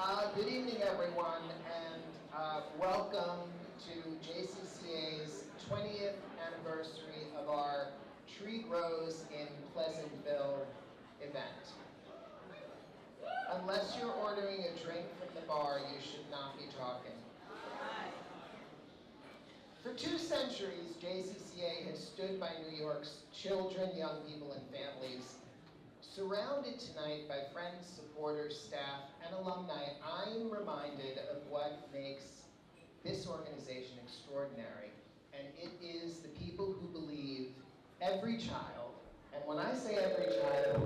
Good evening, everyone, and welcome to JCCA's 20th anniversary of our Tree Grows in Pleasantville event. Unless you're ordering a drink from the bar, you should not be talking. For 2 centuries, JCCA has stood by New York's children, young people, and families. Surrounded tonight by friends, supporters, staff, and alumni, I am reminded of what makes this organization extraordinary. And it is the people who believe every child, and when I say every child,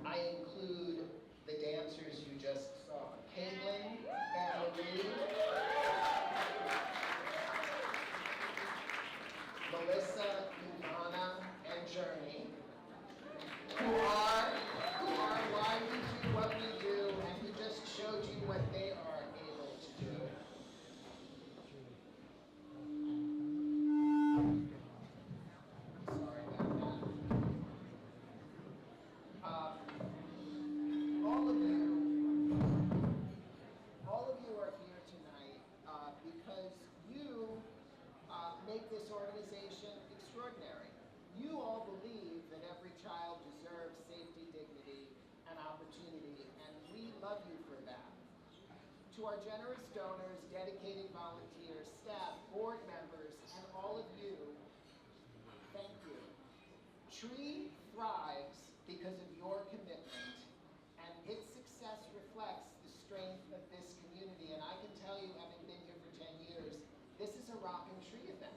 I include the dancers you just saw. Caitlin, Anne-Marie, Melissa, Ivana, and Journey, who are why we do what we do, and who just showed you what they are able to do. Sorry about that. All of you are here tonight because you make this organization extraordinary. You all believe that every child deserves safety, dignity, and opportunity, and we love you for that. To our generous donors, dedicated volunteers, staff, board members, and all of you, thank you. Tree thrives because of your commitment, and its success reflects the strength of this community. And I can tell you, having been here for 10 years, this is a rockin' tree event.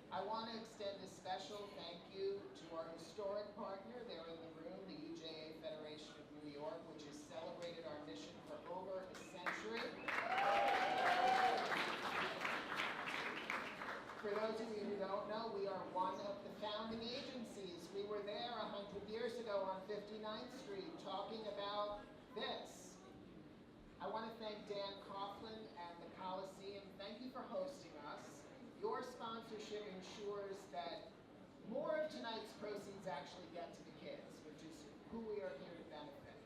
I want to extend a special thank you to our historic partner there in the room, the UJA Federation of New York, which has celebrated our mission for over a century. For those of you who don't know, we are one of the founding agencies. We were there 100 years ago on 59th Street talking about this. I want to thank Dan Coughlin and the Coliseum. Thank you for hosting us. Your sponsorship ensures that more of tonight's proceeds actually get to the kids, which is who we are here to benefit.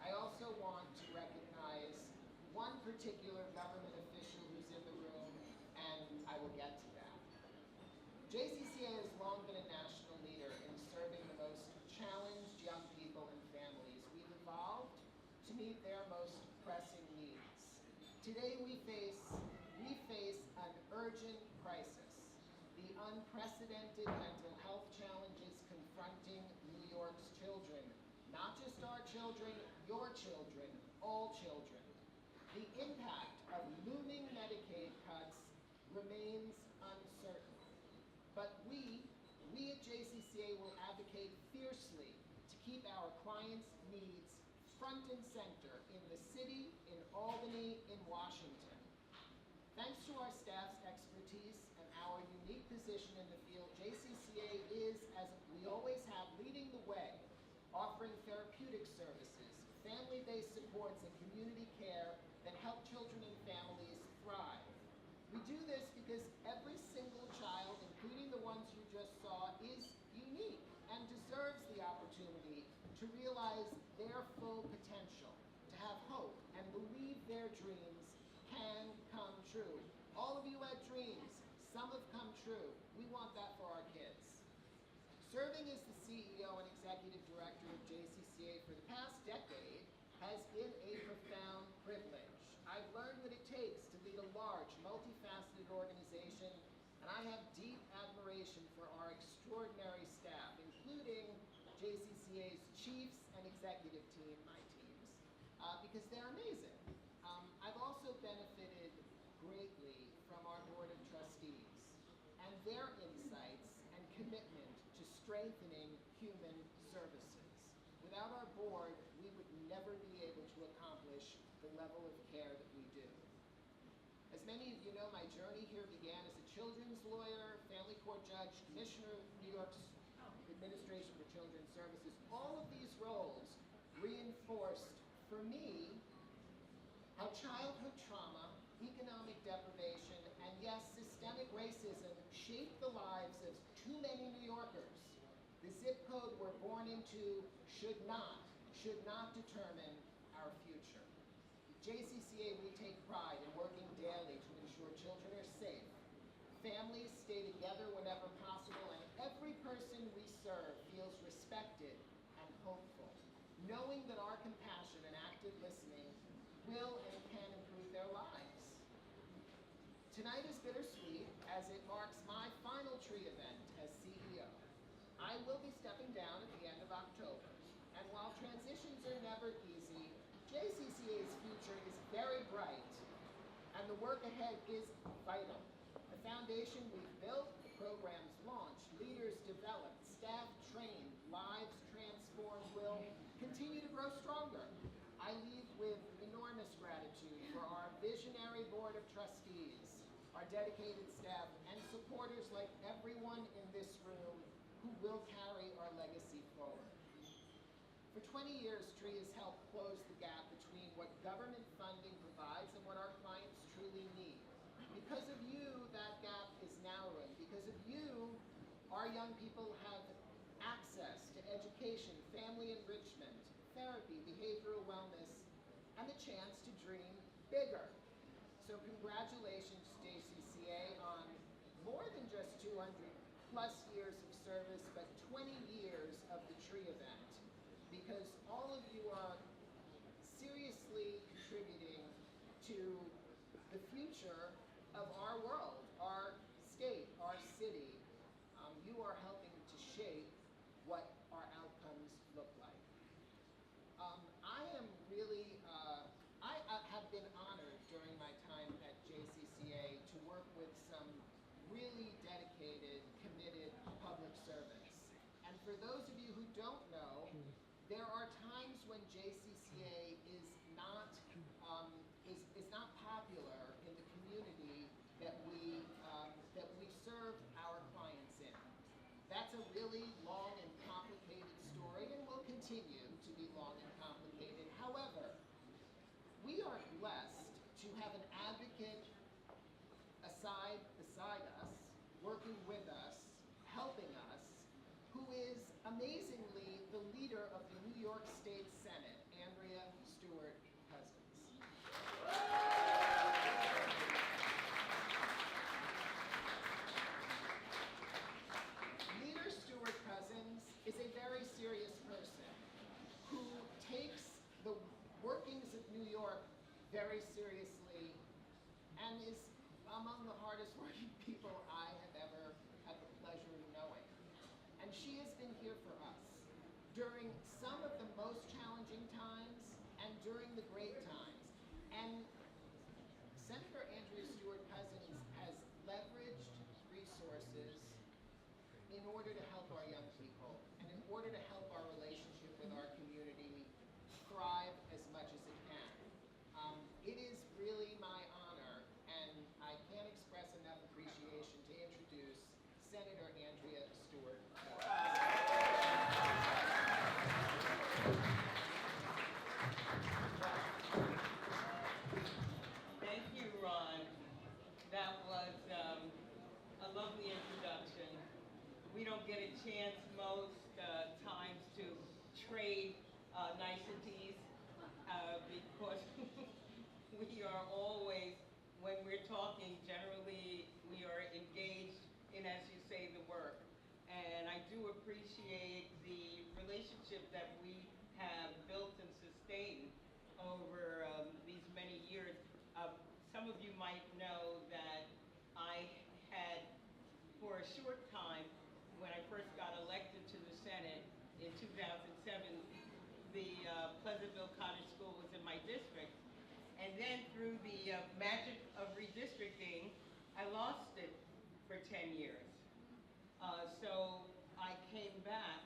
I also want to recognize one particular government official who's in the room, and I will get to that. JCCA has long been a national leader in serving the most challenged young people and families. We've evolved to meet their most pressing needs. Today we face an urgent crisis, the unprecedented mental health challenges confronting New York's children. Not just our children, your children, all children. The impact of looming Medicaid cuts remains uncertain. But we at JCCA will advocate fiercely to keep our clients' needs front and center in the city, in Albany, in Washington. Thanks to our staff's expertise and our unique position in the field, JCCA is, as we always have, leading the way, offering therapeutic services, family-based supports, and community care that help children and families thrive. We do this because every single child, including the ones you just saw, is unique and deserves the opportunity to realize their full potential, to have hope and believe their dreams can come true. All of you had dreams. Some have come true. We want that for our kids. Serving as the CEO and Executive Director of JCCA for the past decade has been a profound privilege. I've learned what it takes to lead a large, multifaceted organization, and I have deep admiration for our extraordinary staff, including JCCA's chiefs and executive team, my teams, because they're amazing. I've also benefited greatly from our Board of Trustees and their insights and commitment to strengthening human services. Without our board, we would never be able to accomplish the level of care that we do. As many of you know, my journey here began as a children's lawyer, family court judge, commissioner of New York's Administration for Children's Services. All of these roles reinforced for me how childhood trauma, economic deprivation, and yes, systemic racism shaped the lives of too many New Yorkers. The zip code we're born into should not determine our future. JCCA, we take pride in working daily to ensure children are safe, families stay together whenever possible, and every person we serve feels respected and hopeful, knowing that our compassion and active listening will and can improve their lives. Tonight is bittersweet as it marks my final tree event as CEO. I will be stepping down at the end of October, and while transitions are never easy, JCCA's future is very bright, and the work ahead is vital. The foundation we've built, the programs launched, leaders developed, staff trained, lives transformed will continue to grow stronger. I leave with enormous gratitude for our visionary board of trustees, our dedicated staff, and supporters like everyone in this room who will carry our legacy forward. For 20 years, TREE has helped close the gap between what government funding provides and what our clients truly need. Because of you, that gap is narrowing. Because of you, our young people have access to education, family enrichment, therapy, behavioral wellness, and the chance to dream bigger. So congratulations, JCCA, on more than just 200 plus years of service, but 20 years of the TREE event, because all of you are seriously contributing to the future of our world, our state, our city. You are helping to shape what our outcomes look like. I am really, I have been honored during my time at JCCA to work with some really dedicated, committed public servants. And for those of you who don't know, there are times when JCCA is not popular in the community that we serve our clients in. That's a really long and complicated story, and will continue to be long and complicated. However, we are blessed to have an advocate beside us, working with us, helping us, who is amazingly the leader of the New York State Senate, Andrea Stewart-Cousins. Leader Stewart-Cousins is a very serious person who takes the workings of New York very seriously and is among the hardest working people I have ever had the pleasure of knowing. And she has been here for us during some of the most challenging times and during the great times. And Senator Andrea Stewart-Cousins has leveraged resources in order to help our young people and in order to help our relationship with our community thrive as much as it can. It is really my honor, and I can't express enough appreciation to introduce Senator Andrea Stewart. Thank you, Ron. That was a lovely introduction. We don't get a chance most times to trade niceties because we are always, when we're talking, generally we are engaged in, as you say, the work. And I do appreciate the relationship that we have built and sustained over these many years. Some of you might know that I had, for a short time, when I first got elected to the Senate in 2007, the Pleasantville Cottage School was in my district. And then through the magic of redistricting, I lost it for 10 years. So I came back,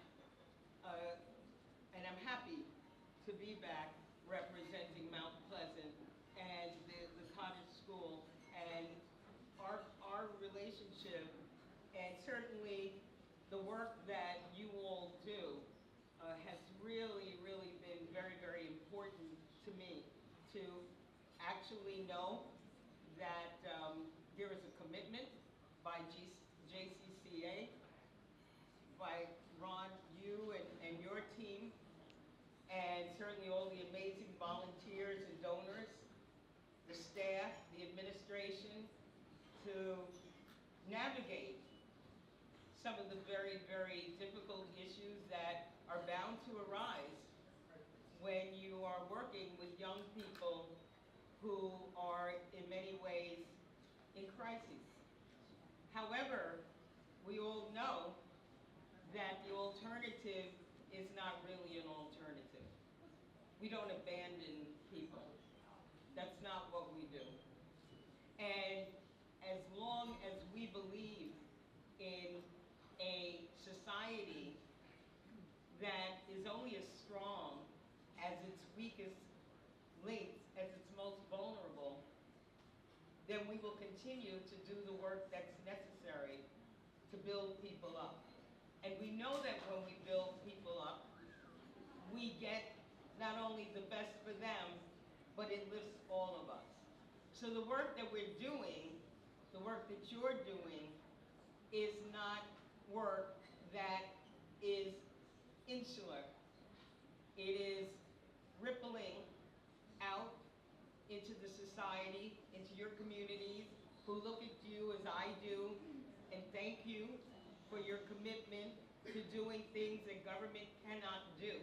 and I'm happy to be back representing Mount Pleasant and the cottage school, and our relationship, and certainly the work that you all do has really, really been very, very important to me, to actually know that there is a commitment by JCCA, by Ron, you and your team, and certainly all the amazing volunteers and donors to navigate some of the very, very difficult issues that are bound to arise when you are working with young people who are in many ways in crises. However, we all know that the alternative is not really an alternative. We don't abandon people. That's not what we do. And as long as we believe in a society that is only as strong as its weakest links, as its most vulnerable, then we will continue to do the work that's necessary to build people up. And we know that when we build people up, we get not only the best for them, but it lifts all of us. So the work that we're doing, the work that you're doing, is not work that is insular. It is rippling out into the society, into your communities, who look at you as I do, and thank you for your commitment to doing things that government cannot do.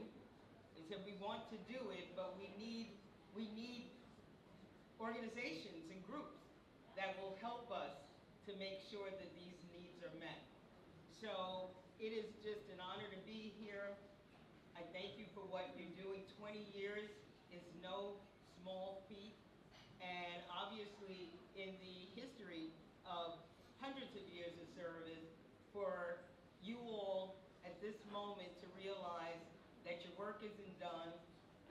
They said we want to do it, but we need organizations and groups that will help us to make sure that these needs are met. So it is just an honor to be here. I thank you for what you're doing. 20 years is no small feat. And obviously, in the history of hundreds of years of service, for you all at this moment to realize that your work isn't done,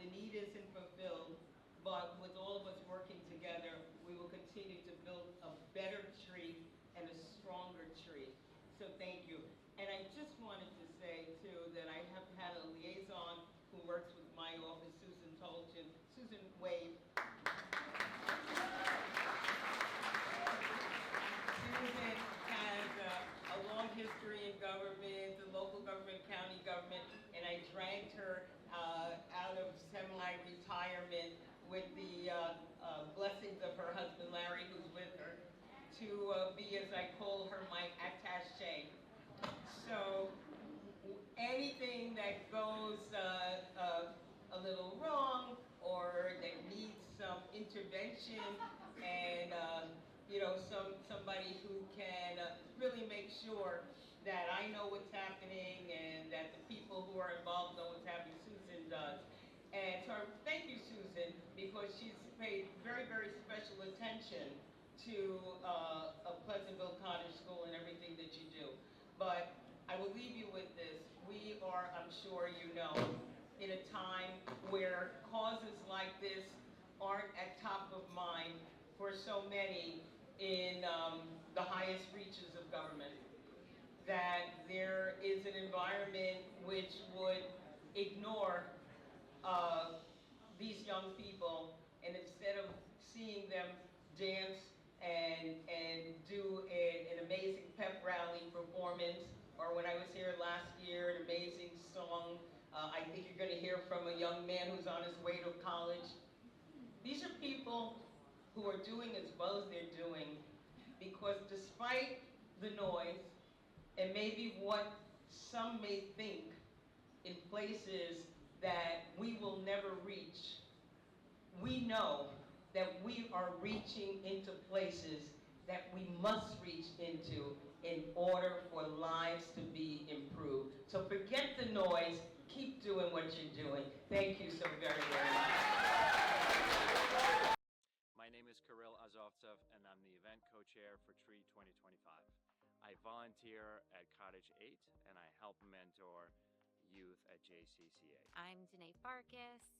the need isn't fulfilled, but with all of us working together, we will continue to build a better tree and a stronger tree. So thank you. And I just wanted to say, too, that I have had a liaison who works with my office, Susan Tolchin. Susan, wave. Susan has a long history in government, the local government, county government, and I dragged her out of semi-retirement with the blessings of her husband, Larry, who's with her, to be, as I call her, my attaché. So anything that goes a little wrong or that needs some intervention and somebody who can really make sure that I know what's happening and that the people who are involved know what's happening, Susan does. And so thank you, Susan, because she's paid very, very special attention to Pleasantville Cottage School and everything that you do. But I will leave you with this. We are, I'm sure you know, in a time where causes like this aren't at top of mind for so many in the highest reaches of government. That there is an environment which would ignore these young people, and instead of seeing them dance and do an amazing pep rally performance, or when I was here last year, an amazing song. I think you're going to hear from a young man who's on his way to college. These are people who are doing as well as they're doing because despite the noise and maybe what some may think in places that we will never reach, we know that we are reaching into places that we must reach into in order for lives to be improved. So forget the noise, keep doing what you're doing. Thank you so very, very much. My name is Kirill Azovtsev, and I'm the event co-chair for TREE 2025. I volunteer at Cottage 8, and I help mentor youth at JCCA. I'm Danae Farkas.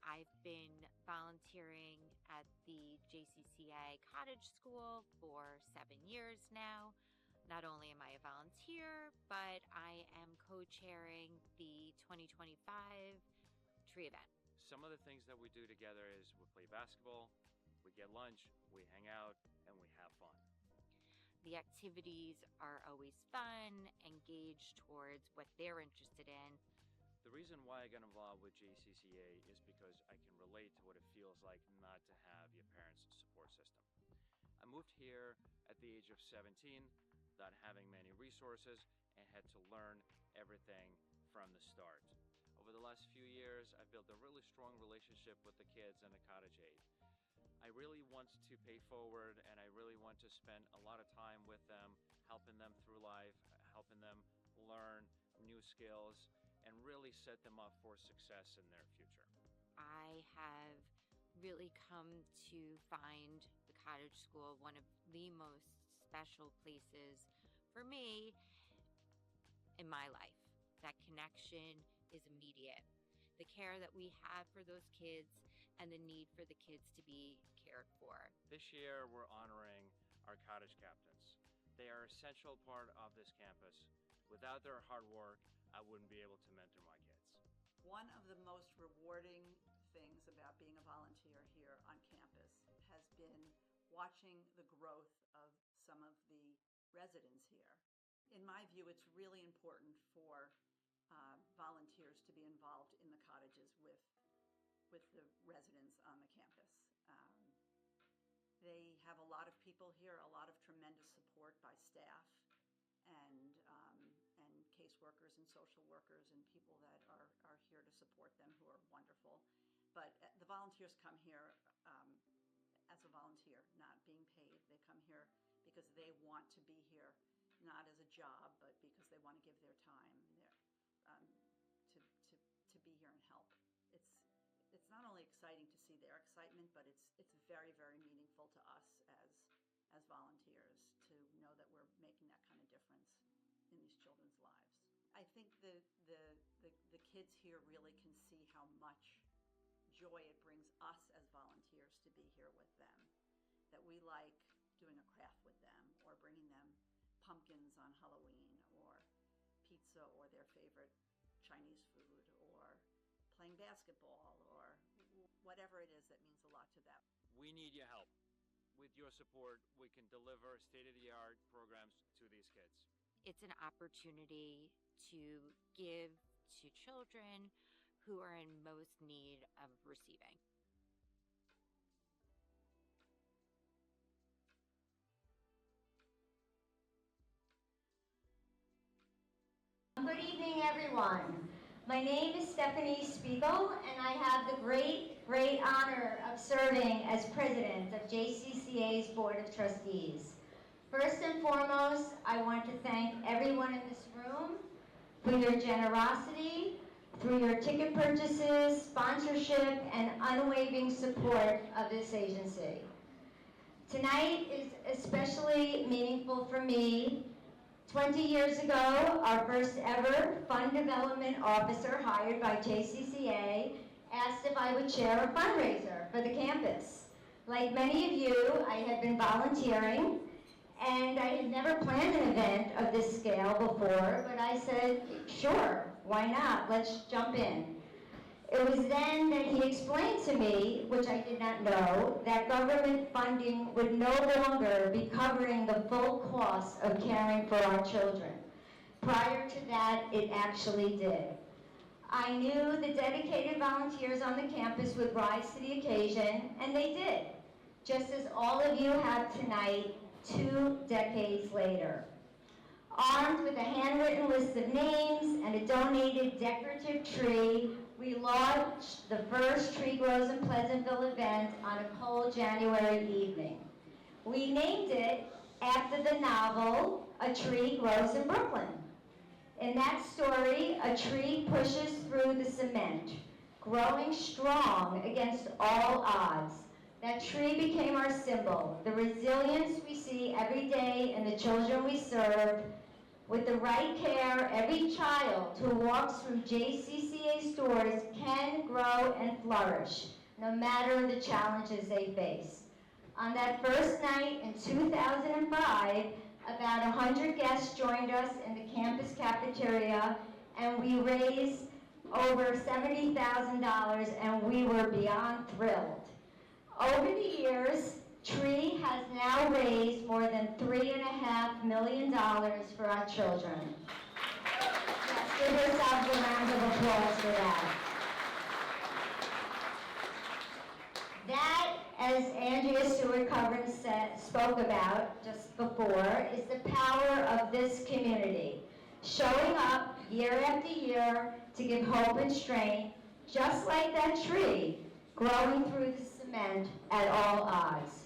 I've been volunteering at the JCCA Cottage School for 7 years now. Not only am I a volunteer, but I am co-chairing the 2025 tree event. Some of the things that we do together is we play basketball, we get lunch, we hang out, and we have fun. The activities are always fun, engaged towards what they're interested in. The reason why I got involved with JCCA is because I can relate to what it feels like not to have your parents' support system. I moved here at the age of 17, not having many resources, and had to learn everything from the start. Over the last few years, I've built a really strong relationship with the kids in the Cottage 8. I really want to pay forward, and I really want to spend a lot of time with them, helping them through life, helping them learn new skills, and really set them up for success in their future. I have really come to find the Cottage School one of the most special places for me in my life. That connection is immediate. The care that we have for those kids and the need for the kids to be cared for. This year, we're honoring our Cottage Captains. They are an essential part of this campus. Without their hard work, I wouldn't be able to mentor my kids. One of the most rewarding things about being a volunteer here on campus has been watching the growth of some of the residents here. In my view, it's really important for volunteers to be involved in the cottages with the residents on the campus. They have a lot of people here, a lot of tremendous support by staff and caseworkers and social workers and people that are here to support them who are wonderful. But the volunteers come here as a volunteer, not being paid. They come here because they want to be here, not as a job, but because they want to give their time to be here and help. It's not only exciting to see their excitement, but it's very, very meaningful to us as volunteers to know that we're making that kind of difference in these children's lives. I think the kids here really can see how much joy it brings us as volunteers to be here with them, that we like doing a craft with them or bringing them pumpkins on Halloween or pizza or their favorite Chinese food or playing basketball or whatever it is that means a lot to them. We need your help. With your support, we can deliver state-of-the-art programs to these kids. It's an opportunity to give to children who are in most need of receiving. Good evening, everyone. My name is Stephanie Spiegel, and I have the great honor of serving as president of JCCA's Board of Trustees. First and foremost, I want to thank everyone in this room for your generosity, through your ticket purchases, sponsorship, and unwavering support of this agency. Tonight is especially meaningful for me. 20 years ago, our first ever fund development officer hired by JCCA asked if I would chair a fundraiser for the campus. Like many of you, I had been volunteering, and I had never planned an event of this scale before, but I said, sure, why not? Let's jump in. It was then that he explained to me, which I did not know, that government funding would no longer be covering the full cost of caring for our children. Prior to that, it actually did. I knew the dedicated volunteers on the campus would rise to the occasion, and they did, just as all of you have tonight, 2 decades later. Armed with a handwritten list of names and a donated decorative tree, we launched the first Tree Grows in Pleasantville event on a cold January evening. We named it after the novel, A Tree Grows in Brooklyn. In that story, a tree pushes through the cement, growing strong against all odds. That tree became our symbol, the resilience we see every day in the children we serve. With the right care, every child who walks through JCCA's doors can grow and flourish, no matter the challenges they face. On that first night in 2005, about 100 guests joined us in the campus cafeteria, and we raised over $70,000, and we were beyond thrilled. Over the years, Tree has now raised more than $3.5 million for our children. Let's give ourselves a round of applause for that. That as Andrea Stewart-Coburn spoke about just before, is the power of this community, showing up year after year to give hope and strength, just like that tree growing through the cement at all odds.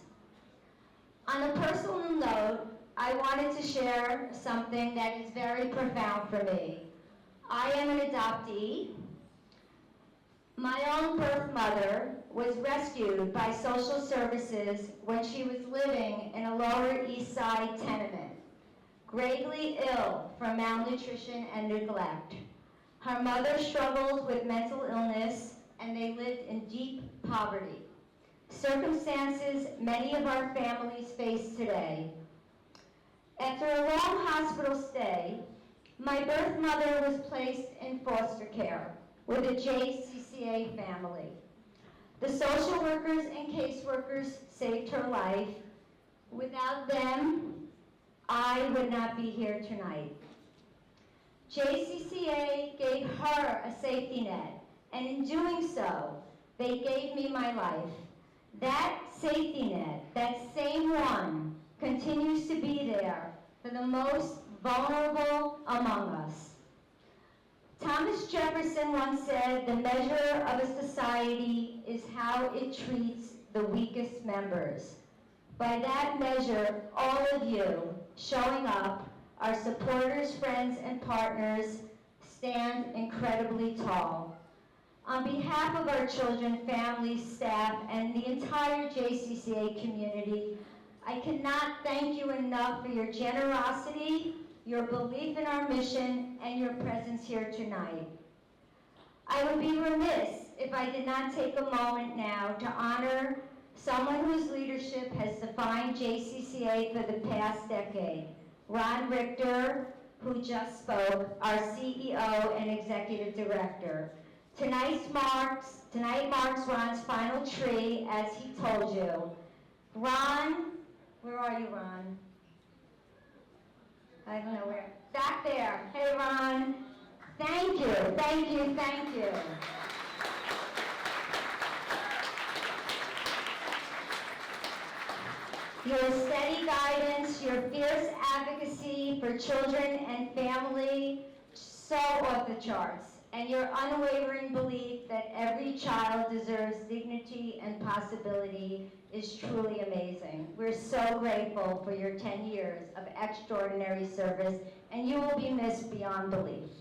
On a personal note, I wanted to share something that is very profound for me. I am an adoptee. My own birth mother was rescued by social services when she was living in a Lower East Side tenement, gravely ill from malnutrition and neglect. Her mother struggled with mental illness, and they lived in deep poverty, circumstances many of our families face today. After a long hospital stay, my birth mother was placed in foster care with a JCCA family. The social workers and caseworkers saved her life. Without them, I would not be here tonight. JCCA gave her a safety net, and in doing so, they gave me my life. That safety net, that same one, continues to be there for the most vulnerable among us. Thomas Jefferson once said, "The measure of a society is how it treats the weakest members." By that measure, all of you showing up, our supporters, friends, and partners, stand incredibly tall. On behalf of our children, families, staff, and the entire JCCA community, I cannot thank you enough for your generosity, your belief in our mission, and your presence here tonight. I would be remiss if I did not take a moment now to honor someone whose leadership has defined JCCA for the past decade, Ron Richter, who just spoke, our CEO and Executive Director. Tonight marks Ron's final tree, as he told you. Ron, where are you, Ron? I don't know where. Back there. Hey, Ron. Thank you, thank you, thank you. Your steady guidance, your fierce advocacy for children and family, so off the charts. And your unwavering belief that every child deserves dignity and possibility is truly amazing. We're so grateful for your 10 years of extraordinary service, and you will be missed beyond belief.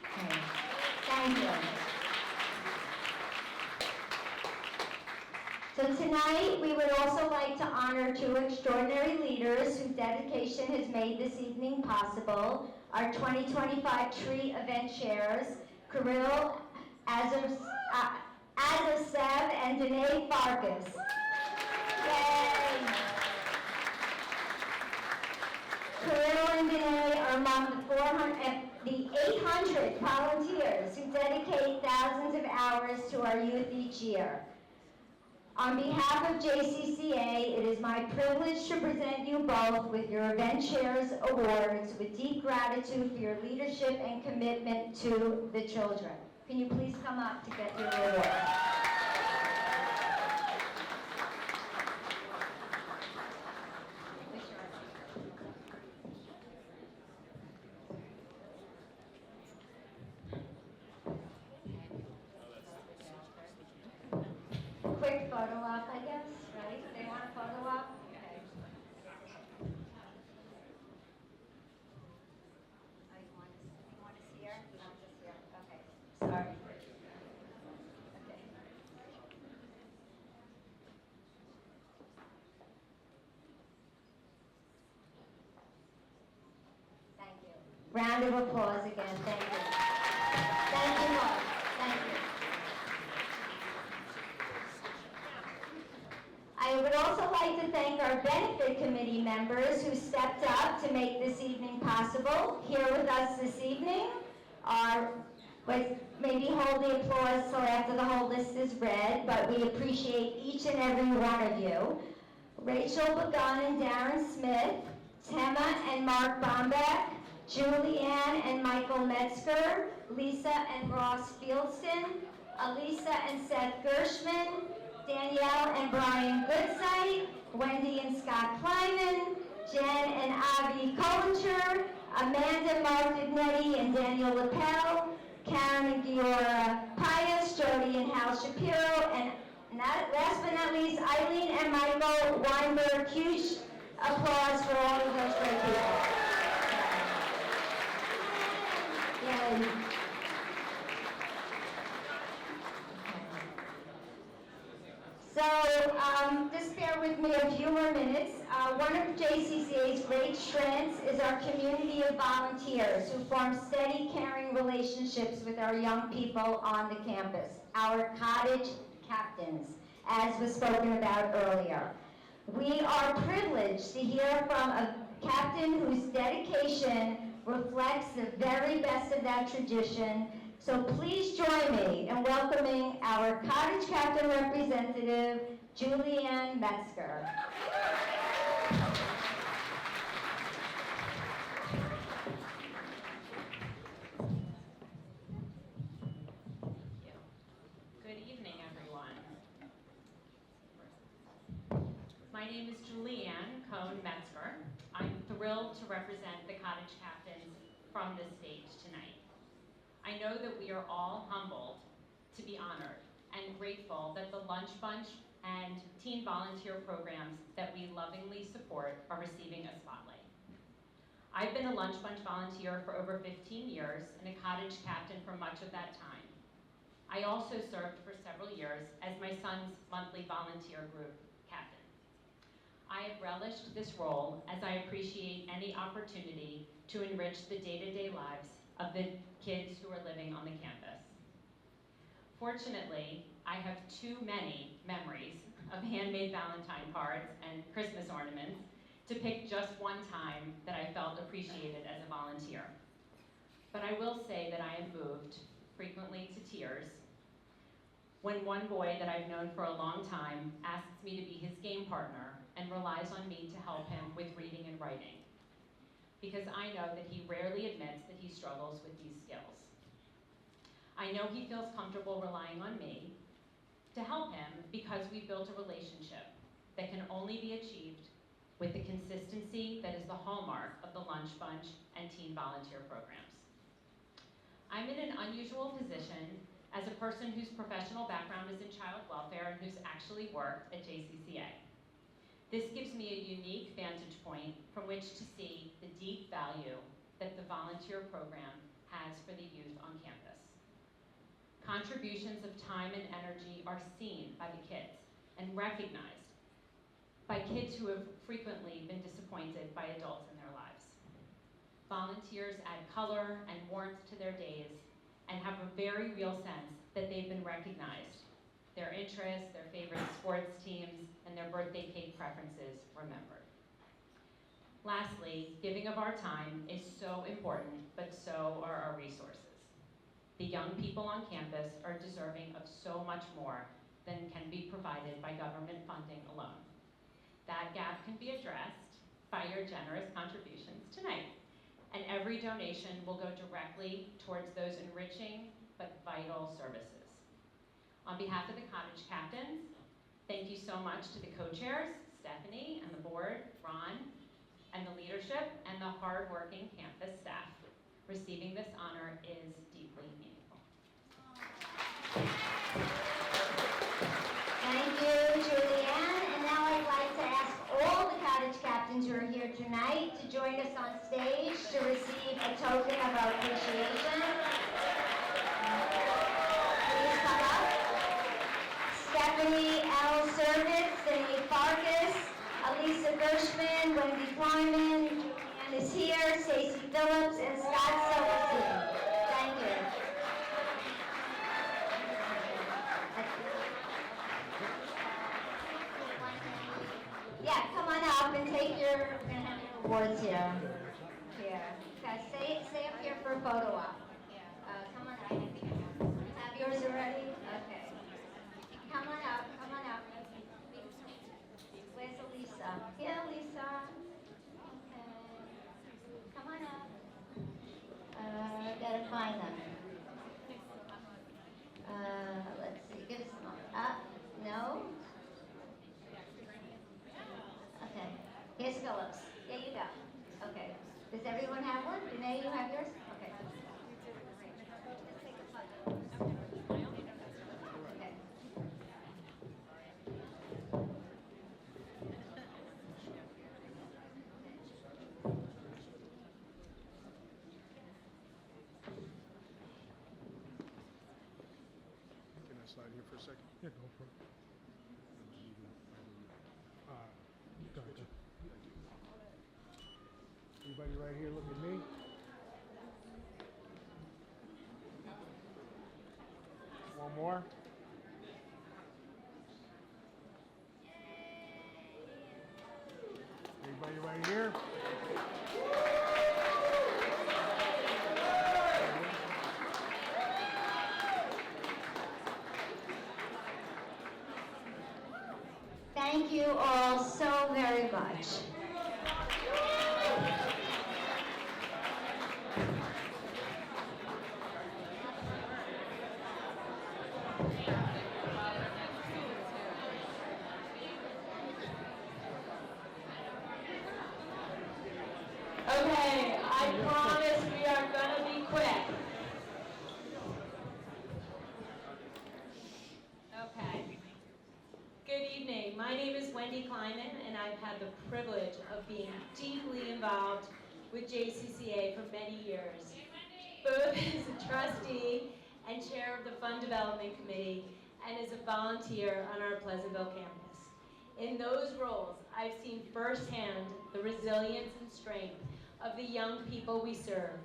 Okay. Thank you. So tonight, we would also like to honor two extraordinary leaders whose dedication has made this evening possible. Our 2025 tree event chairs, Kirill Azasev and Danae Farkas. Yay! Kirill and Danae are among the 800 volunteers who dedicate thousands of hours to our youth each year. On behalf of JCCA, it is my privilege to present you both with your Event Chairs Awards with deep gratitude for your leadership and commitment to the children. Can you please come up to get your award? Quick photo op, I guess, right? They want a photo op? Okay. Oh, you want us here? You want us here? Okay. Sorry. Okay. Thank you. Round of applause again. Thank you. Thank you all. Thank you. I would also like to thank our benefit committee members who stepped up to make this evening possible. Here with us this evening are, maybe hold the applause till after the whole list is read, but we appreciate each and every one of you. Rachel Begun and Darren Smith, Tema and Mark Bombeck, Julianne and Michael Metzger, Lisa and Ross Fieldston, Alisa and Seth Gershman, Danielle and Brian Goodsight, Wendy and Scott Kleiman, Jen and Avi Collinger, Amanda Martignetti and Daniel Lapel, Karen and Giora Pius, Jody and Hal Shapiro, and last but not least, Eileen and Michael Weinberg. Huge applause for all of those great people. Yay. So, just bear with me a few more minutes. One of JCCA's great strengths is our community of volunteers who form steady, caring relationships with our young people on the campus, our cottage captains, as was spoken about earlier. We are privileged to hear from a captain whose dedication reflects the very best of that tradition. So please join me in welcoming our cottage captain representative, Julianne Metzger. Good evening, everyone. My name is Julianne Cohn-Metzger. I'm thrilled to represent the cottage captains from this stage tonight. I know that we are all humbled to be honored and grateful that the Lunch Bunch and teen volunteer programs that we lovingly support are receiving a spotlight. I've been a Lunch Bunch volunteer for over 15 years and a cottage captain for much of that time. I also served for several years as my son's monthly volunteer group captain. I have relished this role as I appreciate any opportunity to enrich the day-to-day lives of the kids who are living on the campus. Fortunately, I have too many memories of handmade Valentine cards and Christmas ornaments to pick just one time that I felt appreciated as a volunteer. But I will say that I am moved, frequently to tears, when one boy that I've known for a long time asks me to be his game partner and relies on me to help him with reading and writing, because I know that he rarely admits that he struggles with these skills. I know he feels comfortable relying on me to help him because we've built a relationship that can only be achieved with the consistency that is the hallmark of the Lunch Bunch and teen volunteer programs. I'm in an unusual position as a person whose professional background is in child welfare and who's actually worked at JCCA. This gives me a unique vantage point from which to see the deep value that the volunteer program has for the youth on campus. Contributions of time and energy are seen by the kids and recognized by kids who have frequently been disappointed by adults in their lives. Volunteers add color and warmth to their days and have a very real sense that they've been recognized, their interests, their favorite sports teams, and their birthday cake preferences remembered. Lastly, giving of our time is so important, but so are our resources. The young people on campus are deserving of so much more than can be provided by government funding alone. That gap can be addressed by your generous contributions tonight, and every donation will go directly towards those enriching but vital services. On behalf of the cottage captains, thank you so much to the co-chairs, Stephanie, and the board, Ron, and the leadership, and the hard-working campus staff. Receiving this honor is deeply meaningful. Thank you, Julianne. And now I'd like to ask all the cottage captains who are here tonight to join us on stage to receive a token of our appreciation. Please come up. Stephanie L. Servitz, Cindy Farkas, Alisa Gershman, Wendy Kleiman, Julianne is here, Stacey Phillips, and Scott Silverstein. Thank you. Yeah, come on up and take your, we're going to have your awards here. Here. Guys, stay up here for a photo op. Come on up. You have yours already? Okay. Come on up, come on up. Where's Elisa? Here, Lisa. Okay. Come on up. Gotta find them. slide here for a second. Yeah, go for it. Go ahead. Everybody right here, look at me. One more. Everybody right here. Thank you all so very much. Okay, I promise we are gonna be quick. Okay. Good evening. My name is Wendy Kleiman, and I've had the privilege of being deeply involved with JCCA for many years, both as a trustee and chair of the Fund Development Committee, and as a volunteer on our Pleasantville campus. In those roles, I've seen firsthand the resilience and strength of the young people we serve.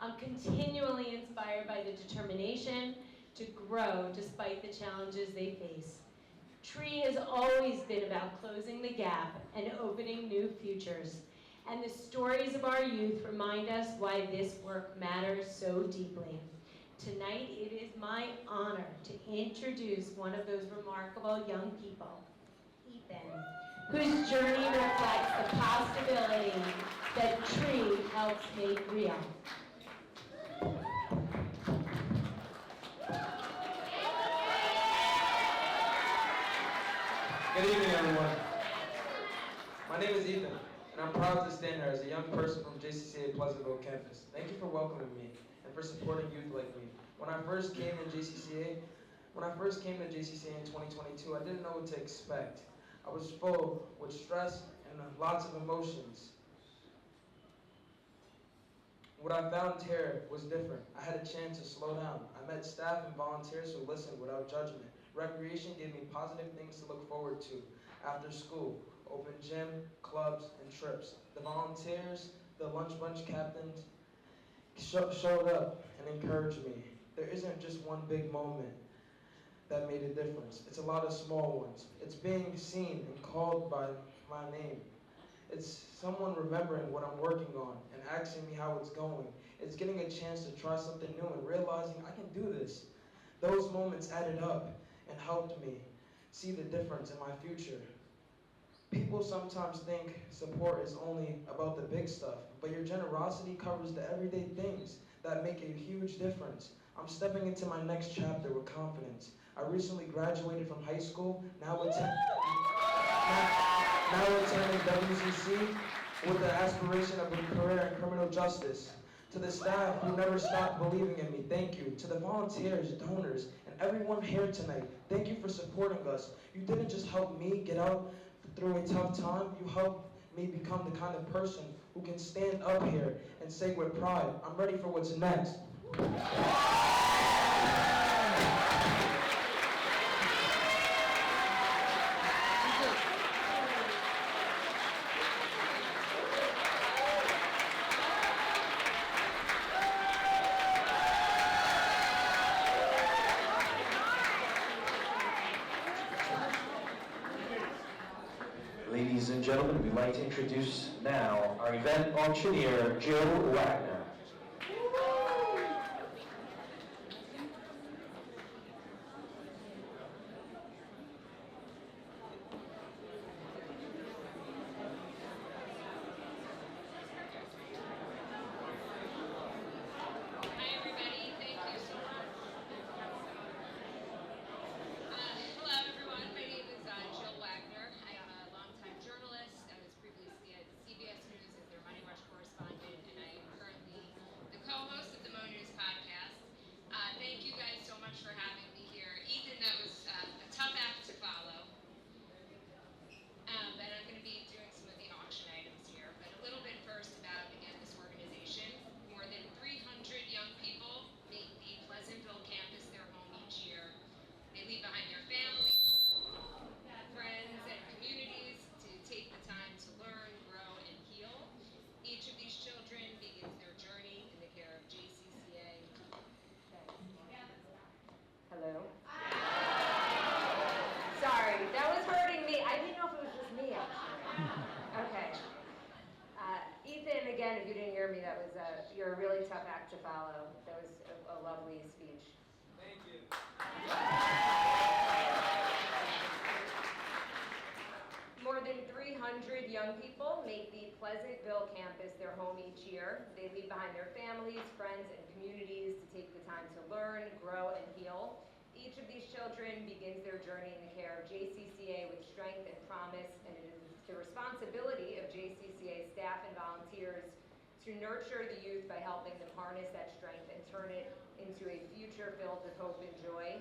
I'm continually inspired by the determination to grow despite the challenges they face. TREE has always been about closing the gap and opening new futures. And the stories of our youth remind us why this work matters so deeply. Tonight, it is my honor to introduce one of those remarkable young people, Ethan, whose journey reflects the possibility that TREE helps make real. Good evening, everyone. My name is Ethan, and I'm proud to stand here as a young person from JCCA Pleasantville campus. Thank you for welcoming me and for supporting youth like me. When I first came to JCCA in 2022, I didn't know what to expect. I was full with stress and lots of emotions. What I found here was different. I had a chance to slow down. I met staff and volunteers who listened without judgment. Recreation gave me positive things to look forward to. After school, open gym, clubs, and trips. The volunteers, the lunch bunch captains showed up and encouraged me. There isn't just one big moment that made a difference. It's a lot of small ones. It's being seen and called by my name. It's someone remembering what I'm working on and asking me how it's going. It's getting a chance to try something new and realizing I can do this. Those moments added up and helped me see the difference in my future. People sometimes think support is only about the big stuff, but your generosity covers the everyday things that make a huge difference. I'm stepping into my next chapter with confidence. I recently graduated from high school, now attending WCC with the aspiration of a career in criminal justice. To the staff who never stopped believing in me, thank you. To the volunteers, donors, and everyone here tonight, thank you for supporting us. You didn't just help me get out through a tough time, you helped me become the kind of person who can stand up here and say with pride, I'm ready for what's next. Ladies and gentlemen, we'd like to introduce now our event auctioneer, Joe Wagner. Correspondent, and I am currently Pleasantville campus, their home each year. They leave behind their families, friends, and communities to take the time to learn, grow, and heal. Each of these children begins their journey in the care of JCCA with strength and promise, and it is the responsibility of JCCA staff and volunteers to nurture the youth by helping them harness that strength and turn it into a future filled with hope and joy.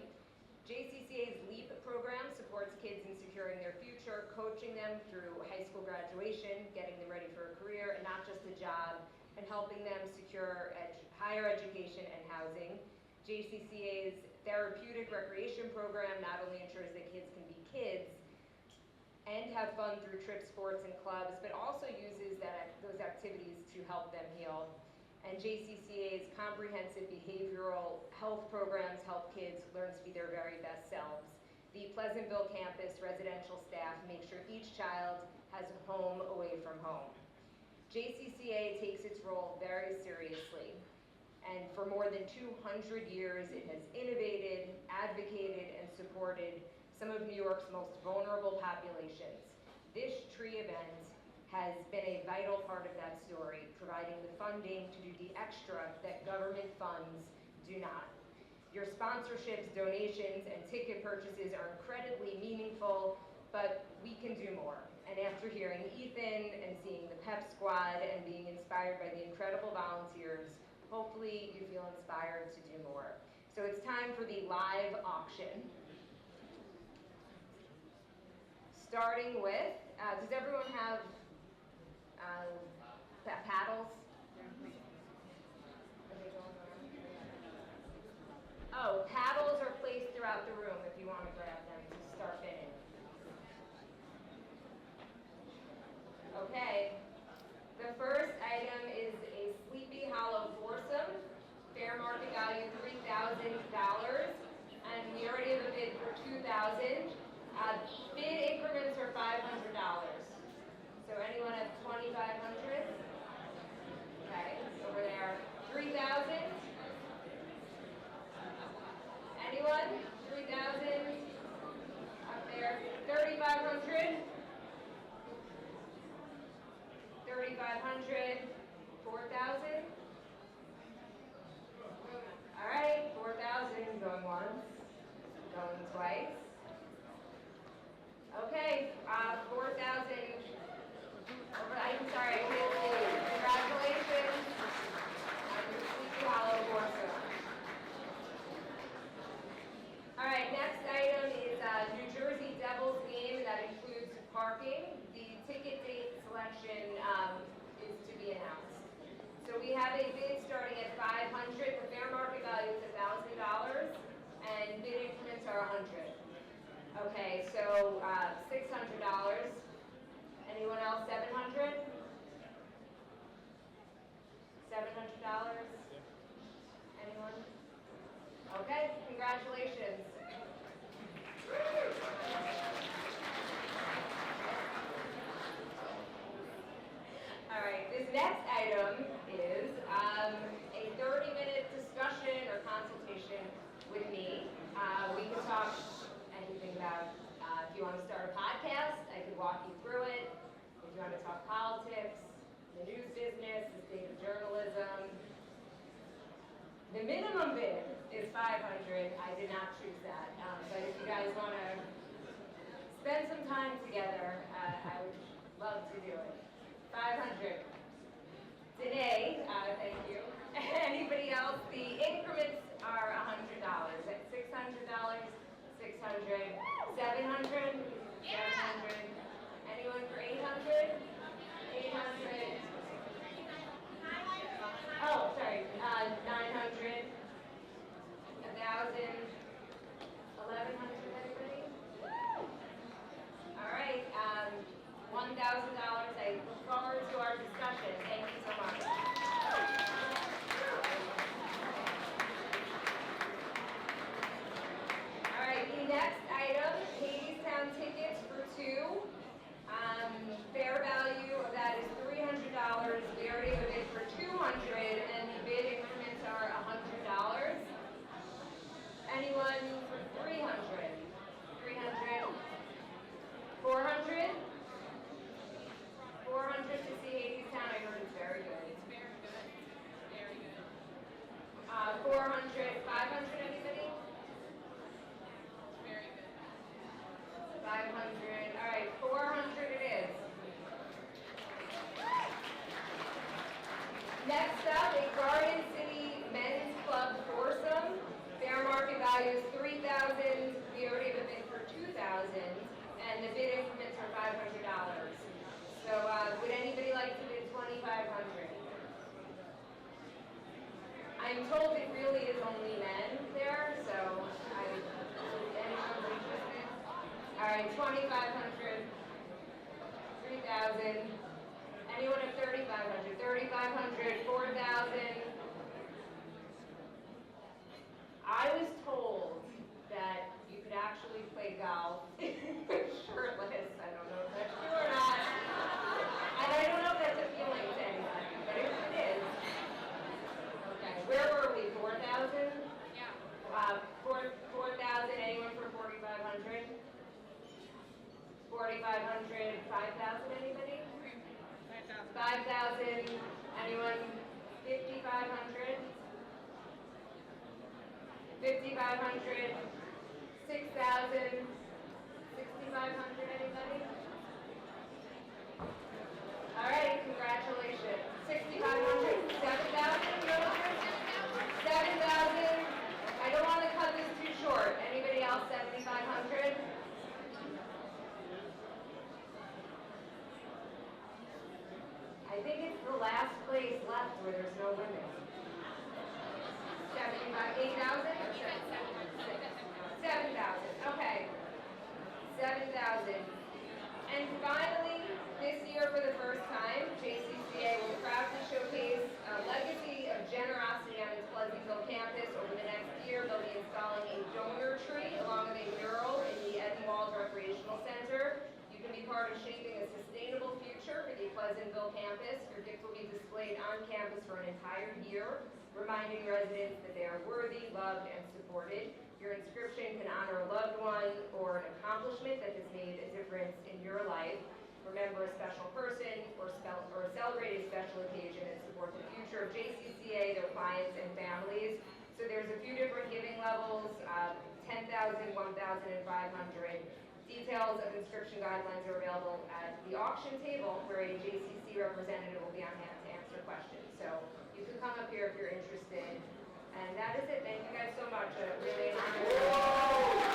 JCCA's LEAP program supports kids in securing their future, coaching them through high school graduation, getting them ready for a career and not just a job, and helping them secure higher education and housing. JCCA's therapeutic recreation program not only ensures that kids can be kids and have fun through trip sports and clubs, but also uses those activities to help them heal. And JCCA's comprehensive behavioral health programs help kids learn to be their very best selves. The Pleasantville campus residential staff make sure each child has a home away from home. JCCA takes its role very seriously. And for more than 200 years, it has innovated, advocated, and supported some of New York's most vulnerable populations. This tree event has been a vital part of that story, providing the funding to do the extra that government funds do not. Your sponsorships, donations, and ticket purchases are incredibly meaningful, but we can do more. And after hearing Ethan and seeing the Pep Squad and being inspired by the incredible volunteers, hopefully you feel inspired to do more. So it's time for the live auction. Starting with, does everyone have paddles? Oh, paddles are placed throughout the room if you want to grab them to start bidding. Okay, the first item is a Sleepy Hollow foursome, fair market value $3,000, and we already have a bid for $2,000. Bid increments are $500. So anyone at 2,500? Okay, over there. 3,000? Anyone? 3,000? Up there. 3,500? 3,500? 4,000? All right, 4,000 going once, going twice. Okay, 4,000. I'm sorry, I can't see you. Congratulations on your Sleepy Hollow foursome. All right, next item is New Jersey Devils game that includes parking. The ticket date selection is to be announced. So we have a bid starting at $500. The fair market value is $1,000, and bid increments are $100. Okay, so $600. Anyone else? $700? $700? Anyone? Okay, congratulations. All right, this next item is a 30-minute discussion or consultation with me. We can talk anything about, if you want to start a podcast, I can walk you through it. If you want to talk politics, the news business, the state of journalism. The minimum bid is $500. I did not choose that. But if you guys want to spend some time together, I would love to do it. 500. Today, thank you. Anybody else? The increments are $100. That's $600, 600, 700, 700. Anyone for 800? 800. Oh, sorry. 900. 1,000. 1,100. Anybody? All right. $1,000. I look forward to our discussion. Thank you so much. and the bid increments are $500. So would anybody like to bid $2,500? I'm told it really is only men there, so anyone's interested? All right, $2,500, $3,000. Anyone at $3,500? $3,500, $4,000. I was told that you could actually play golf shirtless. I don't know if that's true or not. And I don't know if that's appealing to anybody, but if it is. Okay, where were we? 4,000? Yeah. 4,000. Anyone for 4,500? 4,500. 5,000. Anybody? 5,000. Anyone? 5,500. 5,500. 6,000. 6,500. Anybody? All right, congratulations. 6,500. 7,000. 7,000. I don't want to cut this too short. Anybody else? 7,500. I think it's the last place left where there's no women. 8,000? 7,000. Okay. 7,000. And finally, this year for the first time, JCCA will proudly showcase a legacy of generosity on its Pleasantville campus. Over the next year, they'll be installing a donor tree along with a mural in the Edenwald Recreational Center. You can be part of shaping a sustainable future for the Pleasantville campus. Your gift will be displayed on campus for an entire year, reminding residents that they are worthy, loved, and supported. Your inscription can honor a loved one or an accomplishment that has made a difference in your life. Remember a special person or celebrate a special occasion and support the future of JCCA, their clients, and families. So there's a few different giving levels, 10,000, 1,000, and 500. Details of inscription guidelines are available at the auction table, where a JCC representative will be on hand to answer questions. So you can come up here if you're interested. And that is it. Thank you guys so much. Really an honor.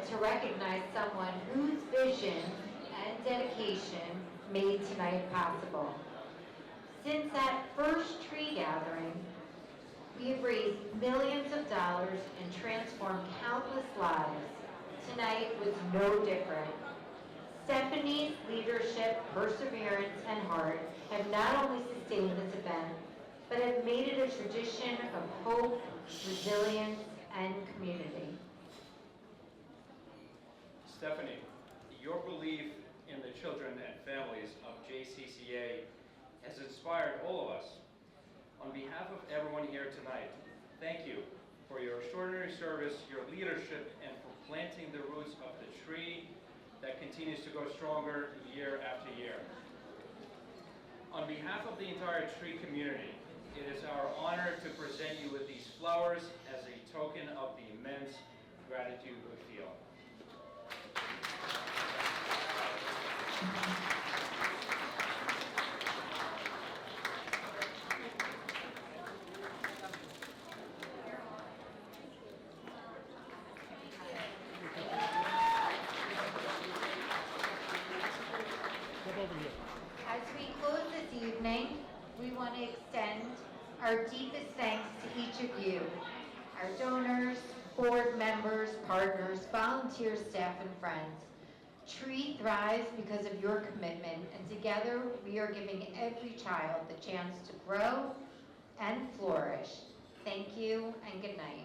To recognize someone whose vision and dedication made tonight possible. Since that first tree gathering, we have raised millions of dollars and transformed countless lives. Tonight was no different. Stephanie's leadership, perseverance, and heart have not only sustained this event, but have made it a tradition of hope, resilience, and community. Stephanie, your belief in the children and families of JCCA has inspired all of us. On behalf of everyone here tonight, thank you for your extraordinary service, your leadership, and for planting the roots of the tree that continues to go stronger year after year. On behalf of the entire tree community, it is our honor to present you with these flowers as a token of the immense gratitude we feel. As we close this evening, we want to extend our deepest thanks to each of you, our donors, board members, partners, volunteer staff, and friends. Tree thrives because of your commitment, and together we are giving every child the chance to grow and flourish. Thank you and good night.